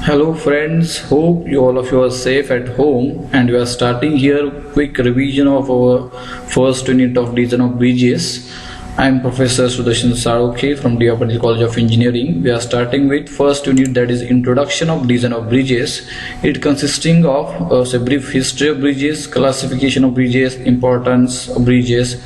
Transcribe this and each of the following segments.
Hello friends, hope all of you are safe at home and we are starting here quick revision of our first unit of design of bridges. I am Professor Sudarshan Sarokhe from Deopa Patil College of Engineering. We are starting with first unit, that is introduction of design of bridges. It consisting of a brief history of bridges, classification of bridges, importance of bridges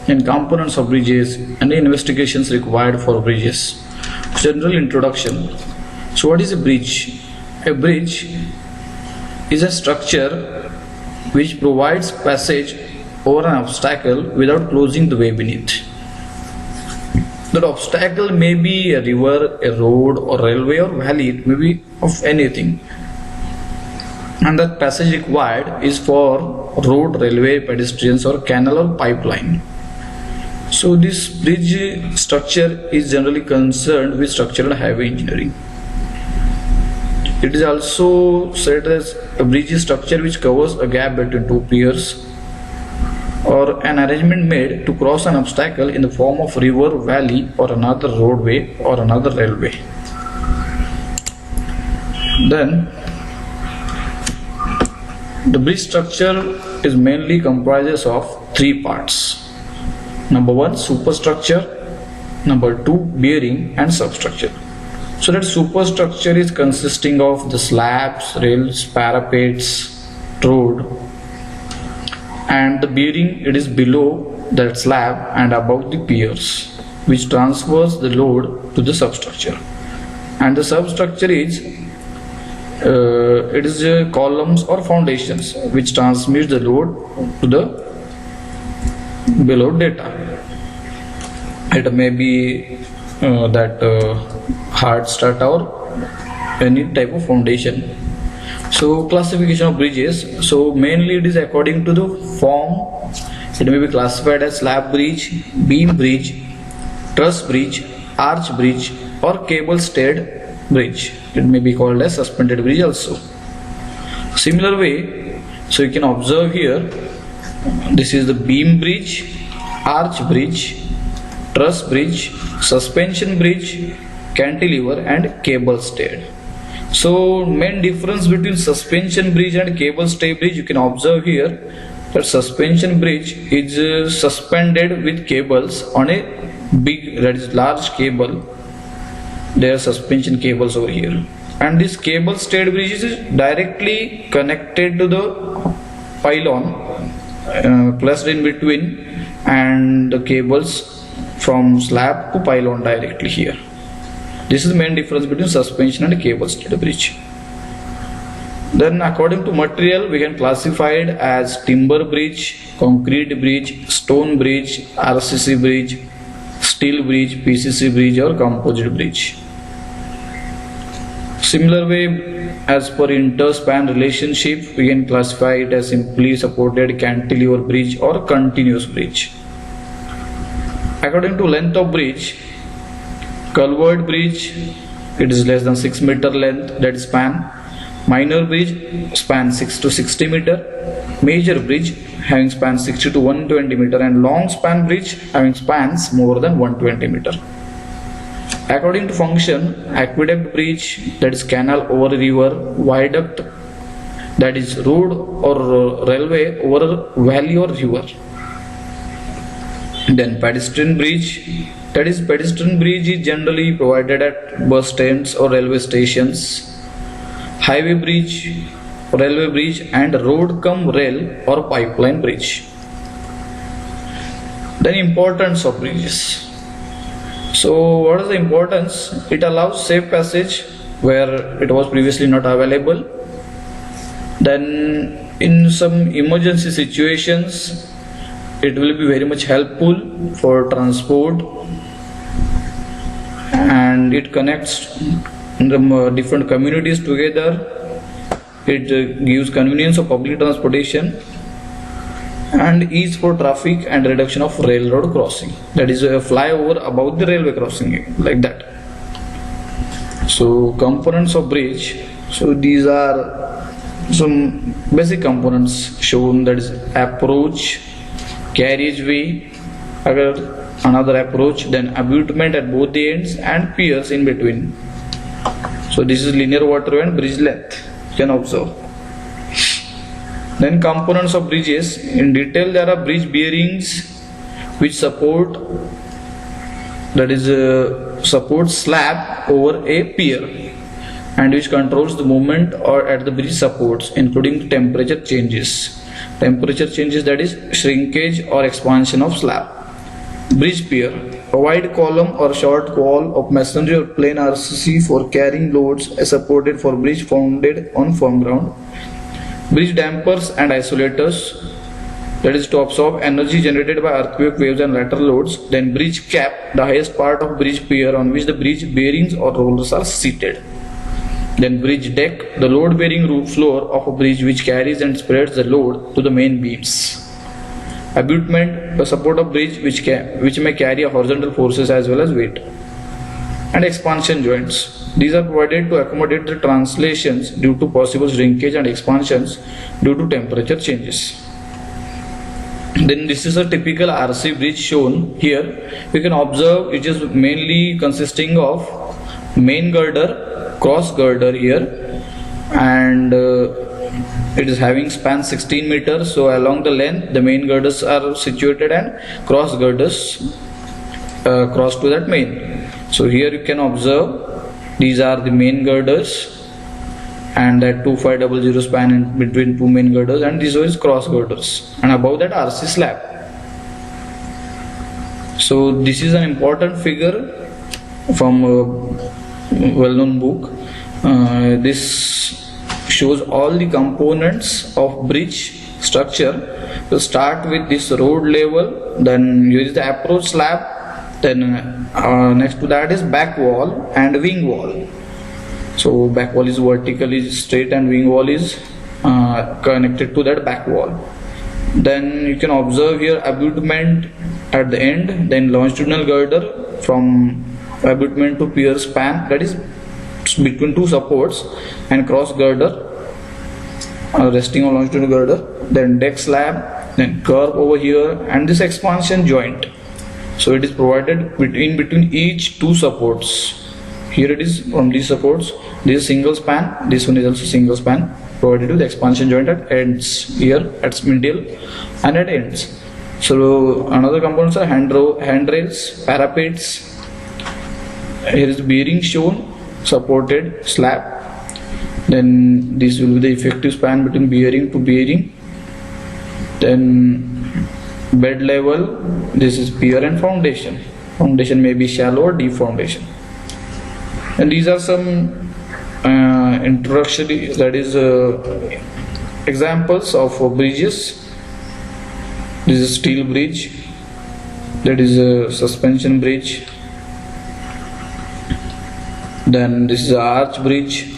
and components of bridges and the investigations required for bridges. General introduction. So what is a bridge? A bridge is a structure which provides passage over an obstacle without closing the way beneath. That obstacle may be a river, a road or railway or valley, it may be of anything. And that passage required is for road, railway, pedestrians or canal or pipeline. So this bridge structure is generally concerned with structural and highway engineering. It is also said as a bridge structure which covers a gap between two piers or an arrangement made to cross an obstacle in the form of river, valley or another roadway or another railway. Then the bridge structure is mainly comprises of three parts. Number one, superstructure. Number two, bearing and substructure. So that superstructure is consisting of the slabs, rails, parapets, road, and the bearing, it is below that slab and above the piers, which transfers the load to the substructure. And the substructure is columns or foundations which transmit the load to the below data. It may be hard strata or any type of foundation. So classification of bridges, so mainly it is according to the form. It may be classified as slab bridge, beam bridge, truss bridge, arch bridge or cable stayed bridge. It may be called as suspended bridge also. Similar way, so you can observe here, this is the beam bridge, arch bridge, truss bridge, suspension bridge, cantilever and cable stayed. So main difference between suspension bridge and cable stay bridge, you can observe here that suspension bridge is suspended with cables on a big, that is large cable. There are suspension cables over here, and this cable stayed bridge is directly connected to the pylon placed in between, and the cables from slab to pylon directly here. This is the main difference between suspension and cable stayed bridge. Then according to material, we can classify it as timber bridge, concrete bridge, stone bridge, RCC bridge, steel bridge, PCC bridge or composite bridge. Similar way, as per interspan relationship, we can classify it as simply supported cantilever bridge or continuous bridge. According to length of bridge, culvert bridge, it is less than 6 meter length, that is span. Minor bridge span 6 to 60 meter. Major bridge having span 60 to 120 meter, and long span bridge having spans more than 120 meter. According to function, aqueduct bridge, that is canal over river, viaduct, that is road or railway over valley or river. Then pedestrian bridge, that is pedestrian bridge is generally provided at bus stands or railway stations. Highway bridge, railway bridge and road cum rail or pipeline bridge. Then importance of bridges. So what is the importance? It allows safe passage where it was previously not available. Then in some emergency situations, it will be very much helpful for transport, and it connects the different communities together. It gives convenience of public transportation and ease for traffic and reduction of railroad crossing, that is a flyover above the railway crossing, like that. So components of bridge, so these are some basic components shown, that is approach, carriageway, another approach, then abutment at both the ends and piers in between. So So this is linear waterway and bridge length, you can observe. Then components of bridges. In detail, there are bridge bearings which support, that is support slab over a pier, and which controls the movement or at the bridge supports, including temperature changes. Temperature changes, that is shrinkage or expansion of slab. Bridge pier, a wide column or short wall of masonry or plain RCC for carrying loads supported for bridge founded on firm ground. Bridge dampers and isolators, that is to absorb energy generated by earthquake waves and lateral loads. Then bridge cap, the highest part of bridge pier on which the bridge bearings or rollers are seated. Then bridge deck, the load bearing roof floor of a bridge which carries and spreads the load to the main beams. Abutment, the support of bridge which may carry horizontal forces as well as weight. And expansion joints, these are provided to accommodate the translations due to possible shrinkage and expansions due to temperature changes. Then this is a typical RC bridge shown here. You can observe it is mainly consisting of main girder, cross girder here, and it is having span 16 meters. So along the length the main girders are situated and cross girders cross to that main. So here you can observe these are the main girders, and that 2500 span in between two main girders, and this is cross girders, and above that RC slab. So this is an important figure from a well-known book. This shows all the components of bridge structure. To start with this road level, then here is the approach slab, then next to that is back wall and wing wall. So back wall is vertically straight and wing wall is connected to that back wall. Then you can observe here abutment at the end, then longitudinal girder from abutment to pier span, that is between two supports, and cross girder resting on longitudinal girder, then deck slab, then curve over here, and this expansion joint. So it is provided between each two supports. Here it is from these supports. This is single span, this one is also single span, provided with the expansion joint at ends, here at middle and at ends. So another components are handrails, parapets. Here is bearing shown, supported slab. Then this will be the effective span between bearing to bearing. Then bed level, this is pier and foundation. Foundation may be shallow or deep foundation. And these are some introductory, that is examples of bridges. This is steel bridge, that is a suspension bridge. Then this is a arch bridge,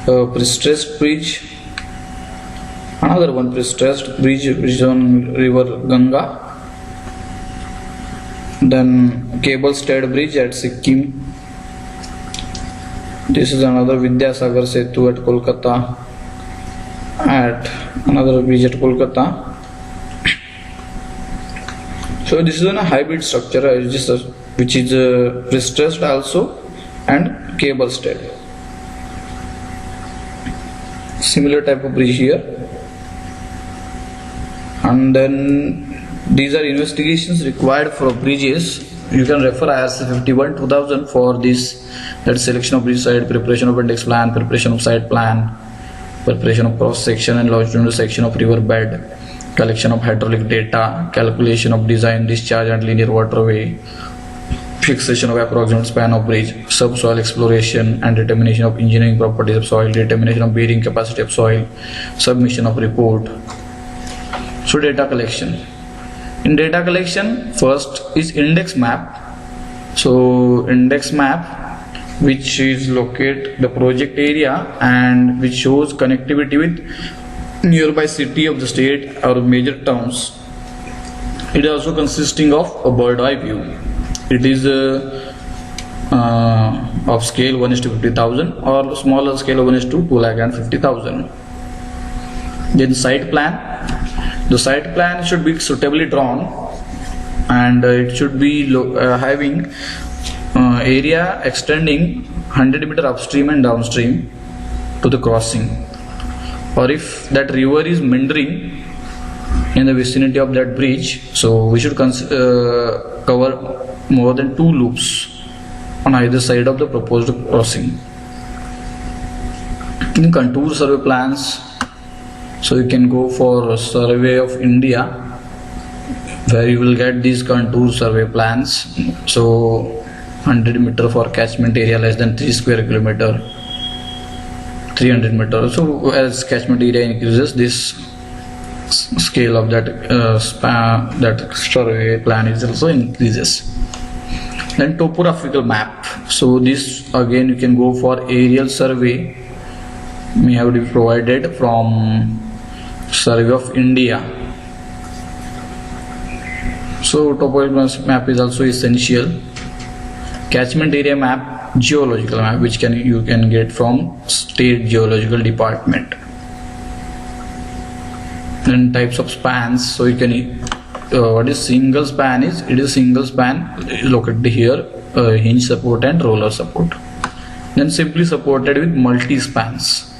a prestressed bridge. Another one prestressed bridge which is on river Ganga. Then cable stayed bridge at Sikkim. This is another Vidyasagar Setu at Kolkata, at another bridge at Kolkata. So this is a hybrid structure which is prestressed also and cable stayed. Similar type of bridge here. And then these are investigations required for bridges. You can refer IRC 51 2000 for this, that is selection of bridge site, preparation of index plan, preparation of site plan, preparation of cross section and longitudinal section of river bed, collection of hydraulic data, calculation of design, discharge and linear waterway, fixation of approximate span of bridge, subsoil exploration and determination of engineering properties of soil, determination of bearing capacity of soil, submission of report. So data collection. In data collection, first is index map. So index map, which is locate the project area and which shows connectivity with nearby city of the state or major towns. It is also consisting of a bird eye view. It is of scale 1:50,000 or smaller scale of 1:250,000. Then site plan. The site plan should be suitably drawn, and it should be having area extending 100 meter upstream and downstream to the crossing, or if that river is meandering in the vicinity of that bridge, so we should cover more than 2 loops on either side of the proposed crossing. In contour survey plans, so you can go for Survey of India, where you will get these contour survey plans. So 100 meter for catchment area less than 3 square kilometer, 300 meter. So as catchment area increases, this scale of that that survey plan is also increases. Then topographical map. So this again you can go for aerial survey, may have to be provided from Survey of India. So topographical map is also essential. Catchment area map, geological map, which you can get from State Geological Department. Then types of spans. So you can what is single span is? It is single span located here, hinge support and roller support. Then simply supported with multi spans.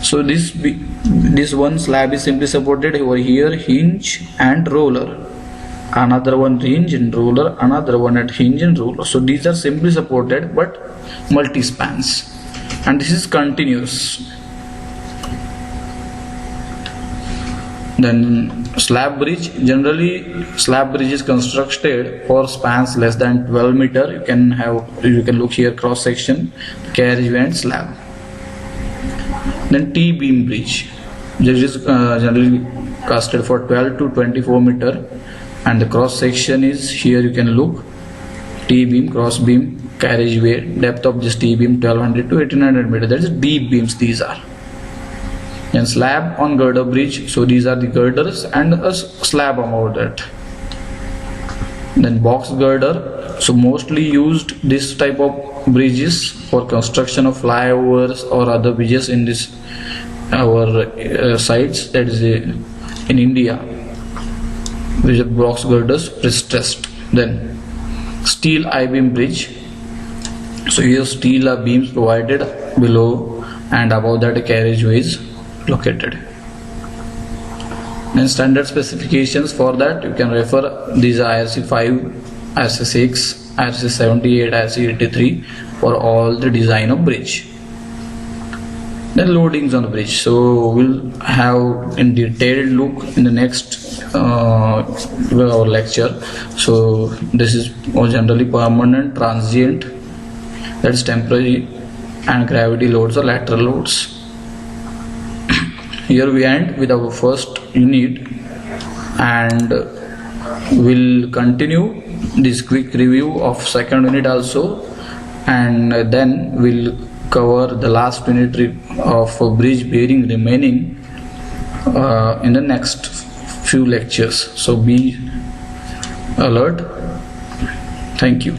So this one slab is simply supported over here, hinge and roller. Another one hinge and roller, another one at hinge and roller. So these are simply supported but multi spans, and this is continuous. Then slab bridge. Generally slab bridge is constructed for spans less than 12 meter. You can look here, cross section, carriageway and slab. Then T-beam bridge. This is generally casted for 12 to 24 meter, and the cross section is here. You can look, T-beam, cross beam, carriageway. Depth of this T-beam 1200 to 1800 meter. That is deep beams. These are. And slab on girder bridge. So these are the girders and a slab above that. Then box girder. So mostly used this type of bridges for construction of flyovers or other bridges in this our sites, that is in India. These are box girders pre-stressed. Then steel I-beam bridge. So here steel beams provided below and above that a carriageway is located. Then standard specifications, for that you can refer these are IRC 5, IRC 6, IRC 78, IRC 83 for all the design of bridge. Then loadings on the bridge. So we'll have in detailed look in the next our lecture. So this is generally permanent, transient, that is temporary, and gravity loads or lateral loads. Here we end with our first unit, and we'll continue this quick review of second unit also, and then we'll cover the last unit of bridge bearing remaining in the next few lectures. So be alert. Thank you.